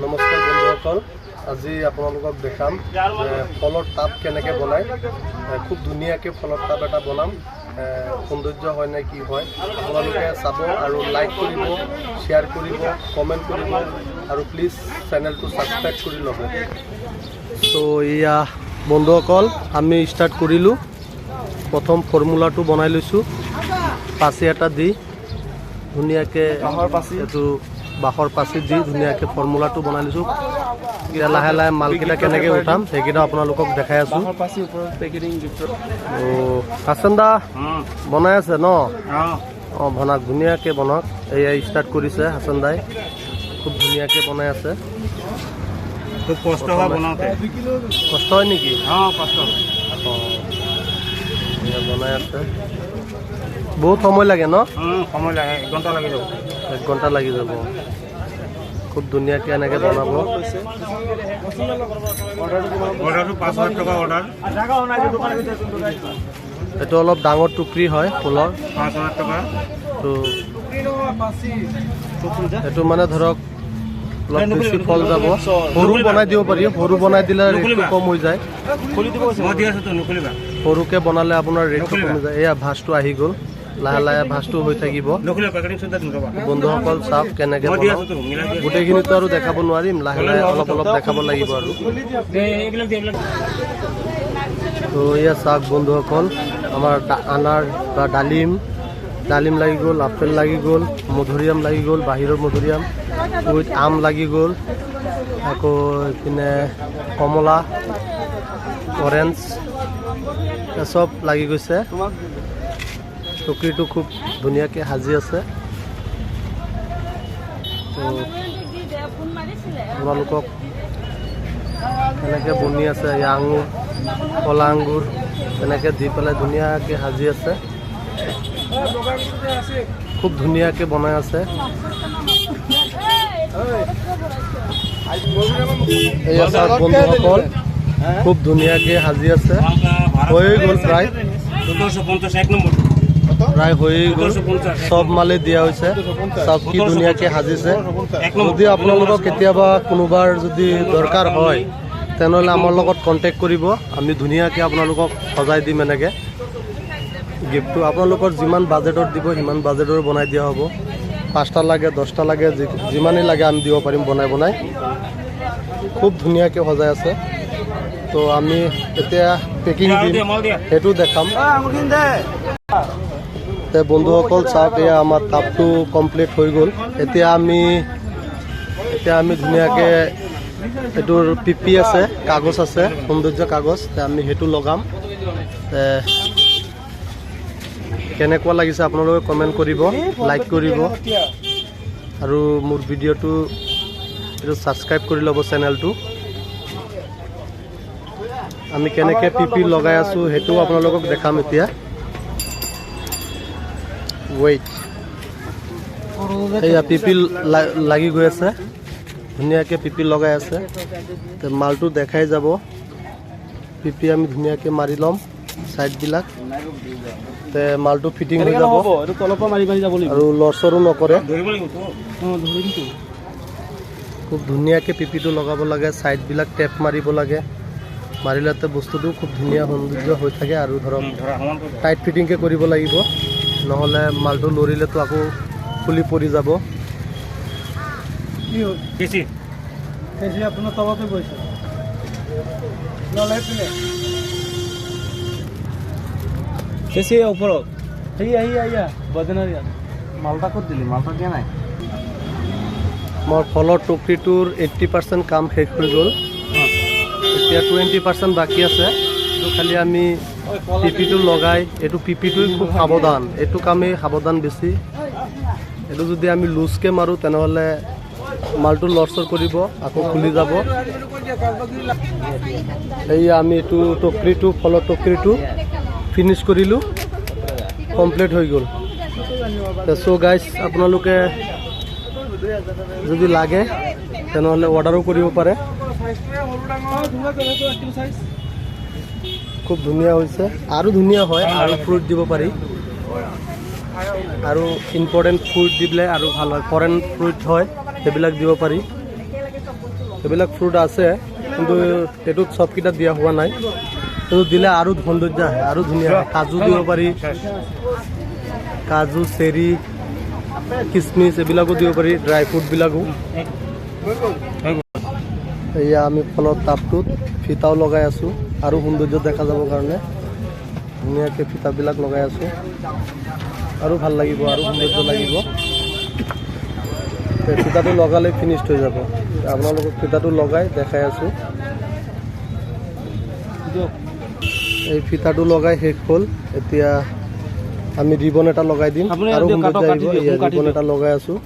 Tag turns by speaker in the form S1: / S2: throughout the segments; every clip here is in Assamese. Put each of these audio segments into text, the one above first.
S1: নমস্কাৰ বন্ধুসকল, আজি আপোনালোকক দেখাম ফলৰ টাব কেনেকৈ বনায়। খুব ধুনীয়াকৈ ফলৰ টাব এটা বনাম। সৌন্দৰ্য হয় নে কি হয় আপোনালোকে চাব আৰু লাইক কৰিব, শ্বেয়াৰ কৰিব, কমেণ্ট কৰিব আৰু প্লিজ চেনেলটো ছাবস্ক্ৰাইব কৰি ল'ব। তো এয়া বন্ধুসকল, আমি ষ্টাৰ্ট কৰিলোঁ। প্ৰথম ফৰ্মুলাটো বনাই লৈছোঁ। পাচি এটা দি ধুনীয়াকৈ এইটো বাঁহৰ পাচি দি ধুনীয়াকৈ ফৰ্মুলাটো বনাই লৈছোঁ। এতিয়া লাহে লাহে মালকেইটা কেনেকৈ উঠাম সেইকেইটা আপোনালোকক দেখাই আছোঁ। হাছান দা বনাই আছে ন? অঁ, বনাওক, ধুনীয়াকৈ বনাওক। এয়া ষ্টাৰ্ট কৰিছে হাছান দাই, খুব ধুনীয়াকৈ বনাই আছে।
S2: খুব কষ্ট হয় বনাওঁতে।
S1: কষ্ট হয় নেকি?
S2: অঁ, কষ্ট হয়।
S1: এয়া বনাই আছে। বহুত সময় লাগে ন?
S2: সময় লাগে, 1 ঘণ্টা লাগি যাব।
S1: 1 ঘণ্টা লাগি যাব। খুব ধুনীয়াকৈ এনেকৈ বনাব।
S2: অৰ্ডাৰটো 5,000 টকা অৰ্ডাৰ।
S1: এইটো অলপ ডাঙৰ টুকৰি হয় ফুলৰ।
S2: 5,000 টকা।
S1: তো এইটো মানে ধৰক অলপ বেছি ফল যাব। সৰু বনাই দিব পাৰি, সৰু বনাই দিলে ৰেটটো কম হৈ যায়। সৰুকৈ বনালে আপোনাৰ ৰেটটো কমি যায়। এয়া ভাজটো আহি গ'ল, লাহে লাহে ভাজটো হৈ থাকিব। বন্ধুসকল চাওক কেনেকৈ বনাওঁ। গোটেইখিনিতো আৰু দেখাব নোৱাৰিম, লাহে লাহে অলপ অলপ দেখাব লাগিব আৰু। তো এয়া চাওক বন্ধুসকল, আমাৰ আনাৰ বা ডালিম লাগি গ'ল, আপেল লাগি গ'ল, মধুৰিআম লাগি গ'ল, বাহিৰৰ মধুৰিআম, আম লাগি গ'ল, আকৌ এইপিনে কমলা, অৰেঞ্জ চব লাগি গৈছে। টুকৰিটো খুব ধুনীয়াকৈ সাজি আছে। তো আপোনালোকক এনেকৈ বনি আছে। আঙুৰ, কলা আঙুৰ এনেকৈ দি পেলাই ধুনীয়াকৈ সাজি আছে। খুব ধুনীয়াকৈ বনাই আছে। এয়া চাওক বন্ধুসকল, খুব ধুনীয়াকৈ সাজি আছে। হৈ গ'ল প্ৰায় হৈয়ে গ'ল, চব মালে দিয়া হৈছে। চাওক কি ধুনীয়াকৈ সাজিছে। যদি আপোনালোকক কেতিয়াবা কোনোবাৰ যদি দৰকাৰ হয় তেনেহ'লে আমাৰ লগত কণ্টেক্ট কৰিব, আমি ধুনীয়াকৈ আপোনালোকক সজাই দিম। এনেকৈ গিফ্টটো আপোনালোকৰ যিমান বাজেটৰ দিব সিমান বাজেটৰ বনাই দিয়া হ'ব। 5টা লাগে, 10টা লাগে, যিমানেই লাগে আমি দিব পাৰিম বনাই। খুব ধুনীয়াকৈ সজাই আছে। তো আমি এতিয়া পেকিং দিম, সেইটো দেখাম। বন্ধুসকল চাওক, এয়া আমাৰ টাবটো কমপ্লিট হৈ গ'ল। এতিয়া আমি ধুনীয়াকৈ এইটোৰ পিপি আছে, কাগজ আছে, সৌন্দৰ্য কাগজ, আমি সেইটো লগাম। কেনেকুৱা লাগিছে আপোনালোকে কমেণ্ট কৰিব, লাইক কৰিব আৰু মোৰ ভিডিঅ'টো এইটো ছাবস্ক্ৰাইব কৰি ল'ব চেনেলটো। আমি কেনেকৈ পিপি লগাই আছোঁ সেইটো আপোনালোকক দেখাম এতিয়া। ৱেইট, এয়া পিপি লাগি গৈ আছে, ধুনীয়াকৈ পিপি লগাই আছে। মালটো দেখাই যাব। পিপি আমি ধুনীয়াকৈ মাৰি ল'ম ছাইডবিলাক, মালটো ফিটিং হৈ যাব আৰু লৰচৰো নকৰে। খুব ধুনীয়াকৈ পিপিটো লগাব লাগে, ছাইডবিলাক টেপ মাৰিব লাগে। মাৰিলেতে বস্তুটো খুব ধুনীয়া সৌন্দৰ্য হৈ থাকে। আৰু ধৰক টাইট ফিটিংকৈ কৰিব লাগিব, নহ'লে মালটো লৰিলেতো আকৌ খুলি পৰি যাব। আপোনাৰ তলতে গৈছে ওপৰত মালটা ক'ত দিলি? মালটা দিয়া নাই। মোৰ ফলৰ টুকৰিটোৰ 80% কাম শেষ হৈ গ'ল। এতিয়া 20% বাকী আছে। এইটো খালি আমি পিপিটো লগাই, এইটো পিপিটোৱে খুব সাৱধান, এইটো কামেই সাৱধান বেছি। এইটো যদি আমি লুজকৈ মাৰোঁ তেনেহ'লে মালটো লৰচৰ কৰিব, আকৌ খুলি যাব। এয়া আমি এইটো টুকৰিটো, ফলৰ টুকৰিটো ফিনিছ কৰিলোঁ, কমপ্লিট হৈ গ'ল। চ' গাইজ, আপোনালোকে যদি লাগে তেনেহ'লে অৰ্ডাৰো কৰিব পাৰে। খুব ধুনীয়া হৈছে, আৰু ধুনীয়া হয়, আৰু ফ্ৰুট দিব পাৰি। আৰু ইম্পৰ্টেণ্ট ফ্ৰুট দিলে আৰু ভাল হয়, ফৰেন ফ্ৰুট হয় সেইবিলাক দিব পাৰি। এইবিলাক ফ্ৰুট আছে, কিন্তু এইটোত চবকেইটা দিয়া হোৱা নাই। এইটো দিলে আৰু সৌন্দৰ্য আহে, আৰু ধুনীয়া হয়। কাজু দিব পাৰি, কাজু, চেৰি, কিচমিচ এইবিলাকো দিব পাৰি, ড্ৰাই ফ্ৰুটবিলাকো। এয়া আমি ফলৰ টাবটোত ফিতাও লগাই আছোঁ, আৰু সৌন্দৰ্য দেখা যাবৰ কাৰণে ধুনীয়াকৈ ফিতাবিলাক লগাই আছোঁ, আৰু ভাল লাগিব, আৰু সৌন্দৰ্য লাগিব। ফিতাটো লগালে ফিনিশ্ড হৈ যাব। আপোনালোকক ফিতাটো লগাই দেখাই আছোঁ। এই ফিতাটো লগাই শেষ হ'ল। এতিয়া আমি ৰিবন এটা লগাই দিম, আৰু সৌন্দৰ্য আহিব। এয়া ৰিবন এটা লগাই আছোঁ,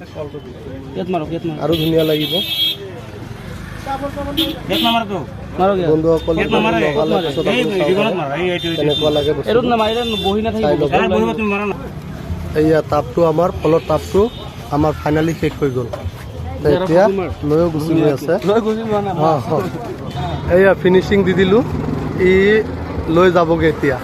S1: আৰু ধুনীয়া লাগিব। বন্ধুসকল লগালে পিছত কেনেকুৱা লাগে এয়া টাবটো, আমাৰ ফলৰ টাবটো আমাৰ ফাইনেলি শেষ হৈ গ'ল। এতিয়া লৈও গুচি গৈ আছে। এয়া ফিনিচিং দি দিলোঁ, ই লৈ যাবগৈ এতিয়া।